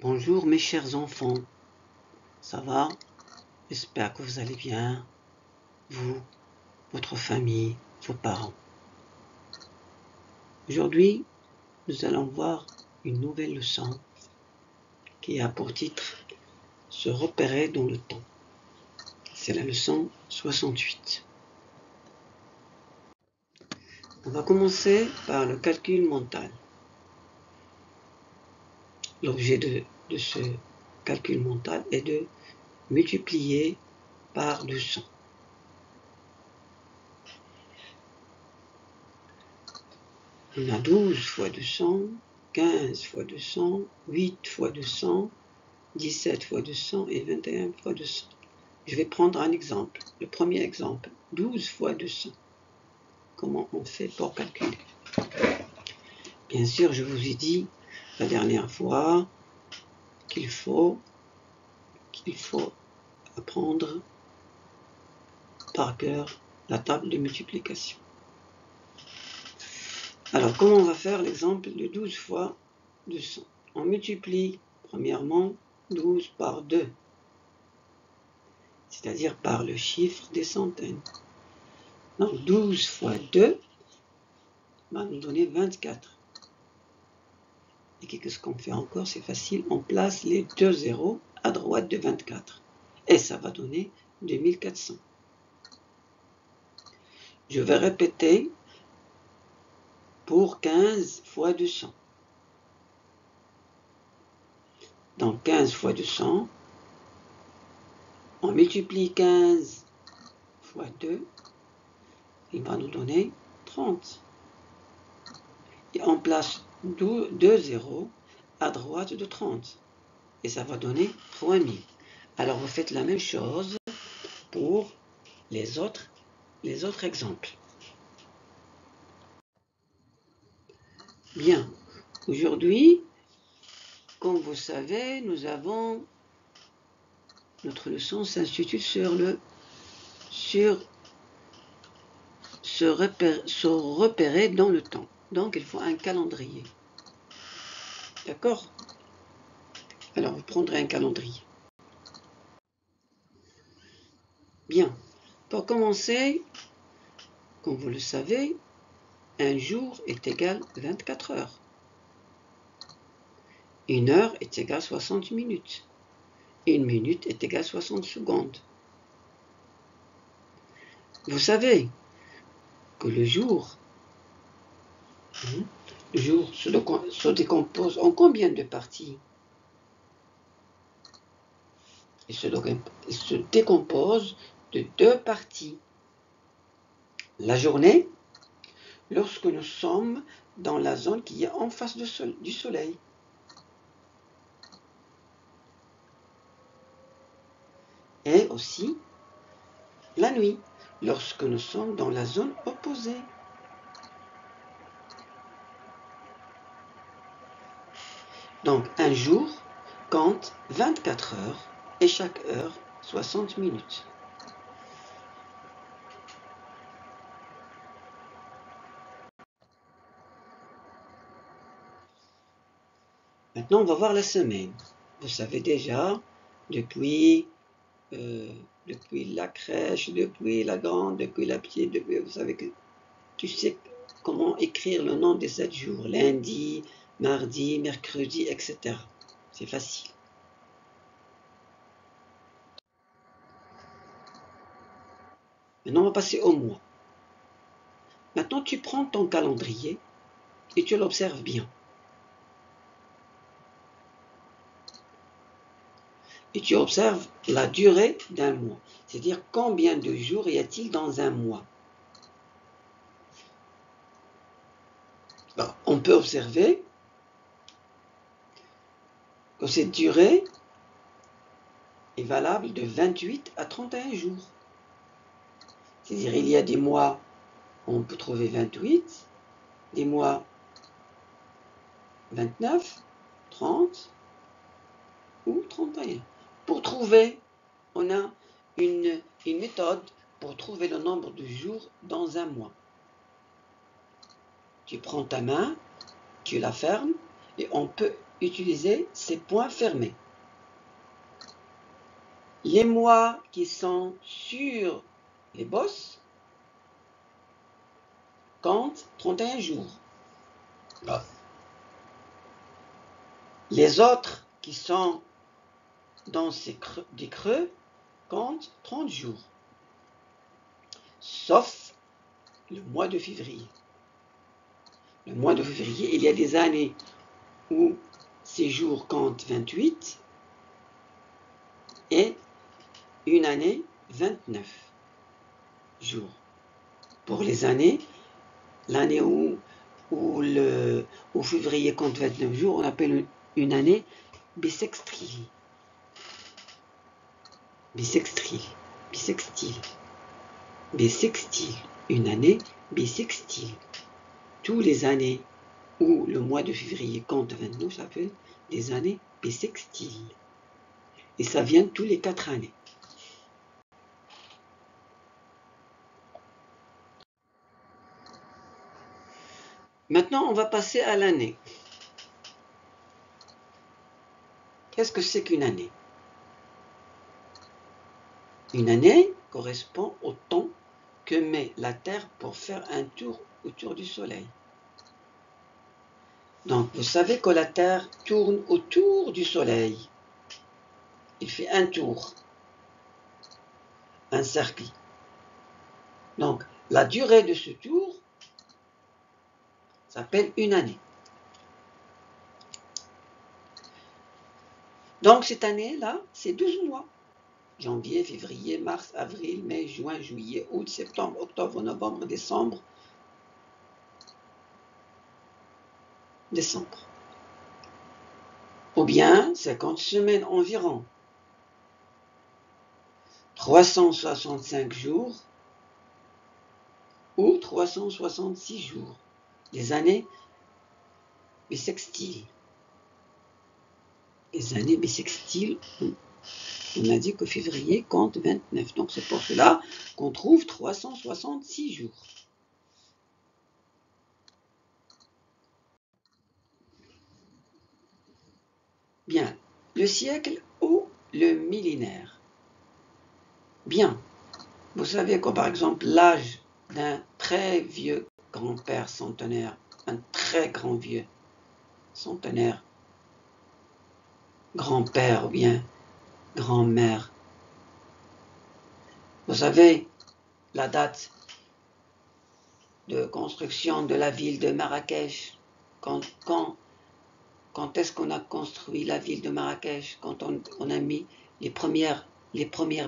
Bonjour mes chers enfants, ça va? J'espère que vous allez bien, vous, votre famille, vos parents. Aujourd'hui, nous allons voir une nouvelle leçon qui a pour titre « Se repérer dans le temps ». C'est la leçon 68. On va commencer par le calcul mental. L'objet de ce calcul mental est de multiplier par 200. On a 12 fois 200, 15 fois 200, 8 fois 200, 17 fois 200 et 21 fois 200. Je vais prendre un exemple. Le premier exemple, 12 fois 200. Comment on fait pour calculer? Bien sûr, je vous ai dit la dernière fois qu'il faut apprendre par cœur la table de multiplication. Alors, comment on va faire l'exemple de 12 fois 200? On multiplie, premièrement, 12 par 2, c'est-à-dire par le chiffre des centaines. Donc, 12 fois 2 va nous donner 24. Et qu'est-ce qu'on fait encore? C'est facile, on place les deux zéros à droite de 24. Et ça va donner 2400. Je vais répéter pour 15 fois 200. Donc 15 fois 200, on multiplie 15 fois 2, il va nous donner 30. Et on place 2 zéros à droite de 30. Et ça va donner 3000. Alors vous faites la même chose pour les autres exemples. Bien, aujourd'hui, comme vous savez, nous avons notre leçon s'institue sur se repérer dans le temps. Donc il faut un calendrier. D'accord? Alors vous prendrez un calendrier. Bien, pour commencer, comme vous le savez, un jour est égal à 24 heures. Une heure est égale à 60 minutes. Une minute est égale à 60 secondes. Vous savez que le jour se décompose en combien de parties? Il se décompose de deux parties. La journée, lorsque nous sommes dans la zone qui est en face du soleil. Et aussi la nuit, lorsque nous sommes dans la zone opposée. Donc un jour compte 24 heures et chaque heure 60 minutes. Maintenant, on va voir la semaine. Vous savez déjà, depuis la crèche, depuis la grande, depuis la petite, vous savez que tu sais comment écrire le nom des 7 jours. Lundi, mardi, mercredi, etc. C'est facile. Maintenant, on va passer au mois. Maintenant, tu prends ton calendrier et tu l'observes bien. Et tu observes la durée d'un mois. C'est-à-dire combien de jours y a-t-il dans un mois. Alors, on peut observer que cette durée est valable de 28 à 31 jours. C'est-à-dire il y a des mois où on peut trouver 28, des mois 29, 30 ou 31. Pour trouver, on a une méthode pour trouver le nombre de jours dans un mois. Tu prends ta main, tu la fermes et on peut utiliser ces points fermés. Les mois qui sont sur les bosses comptent 31 jours. Les autres qui sont dans des creux comptent 30 jours. Sauf le mois de février. Le mois de février, il y a des années où ces jours comptent 28 et une année 29 jours. Pour les années, l'année où février compte 29 jours, on appelle une année bissextile. Bissextile. Une année bissextile. Toutes les années où le mois de février compte 29 s'appellent des années bissextiles. Et ça vient tous les 4 années. Maintenant, on va passer à l'année. Qu'est-ce que c'est qu'une année? Une année correspond au temps que met la Terre pour faire un tour autour du Soleil. Donc, vous savez que la Terre tourne autour du Soleil. Il fait un tour, un cercle. Donc, la durée de ce tour s'appelle une année. Donc, cette année-là, c'est 12 mois. Janvier, février, mars, avril, mai, juin, juillet, août, septembre, octobre, novembre, décembre. Ou bien 50 semaines environ. 365 jours ou 366 jours. Les années bissextiles. Les années bissextiles, on a dit que février compte 29. Donc c'est pour cela qu'on trouve 366 jours. Bien, le siècle ou le millénaire. Bien, vous savez que par exemple l'âge d'un très vieux grand-père centenaire, un très grand vieux centenaire, grand-père ou bien grand-mère. Vous savez la date de construction de la ville de Marrakech, quand est-ce qu'on a construit la ville de Marrakech, quand on a mis les premières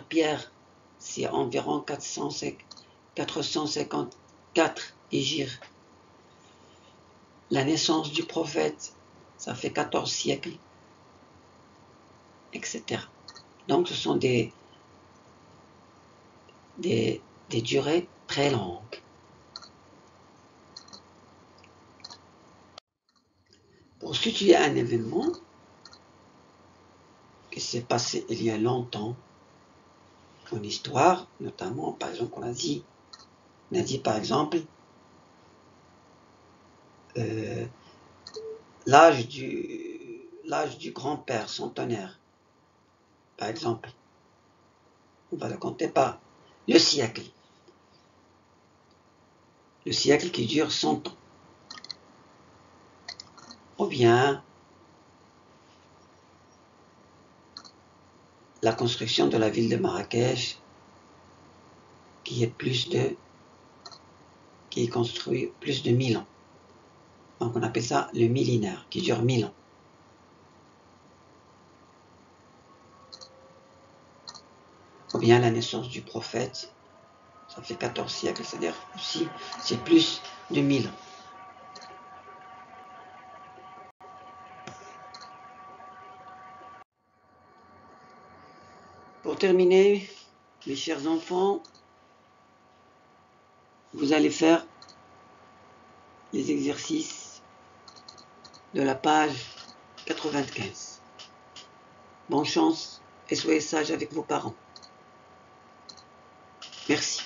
pierres, c'est environ 454 Hégire. La naissance du prophète, ça fait 14 siècles, etc. Donc ce sont des durées très longues. Pour situer un événement qui s'est passé il y a longtemps en histoire, notamment, par exemple, on a dit par exemple l'âge du grand-père centenaire, par exemple, on va le compter par le siècle qui dure 100 ans, ou bien la construction de la ville de Marrakech qui est construit plus de 1000 ans. Donc on appelle ça le millénaire, qui dure 1000 ans. Ou bien la naissance du prophète, ça fait 14 siècles, c'est-à-dire aussi c'est plus de 1000 ans. Pour terminer, mes chers enfants, vous allez faire les exercices de la page 95. Bonne chance et soyez sages avec vos parents. Merci.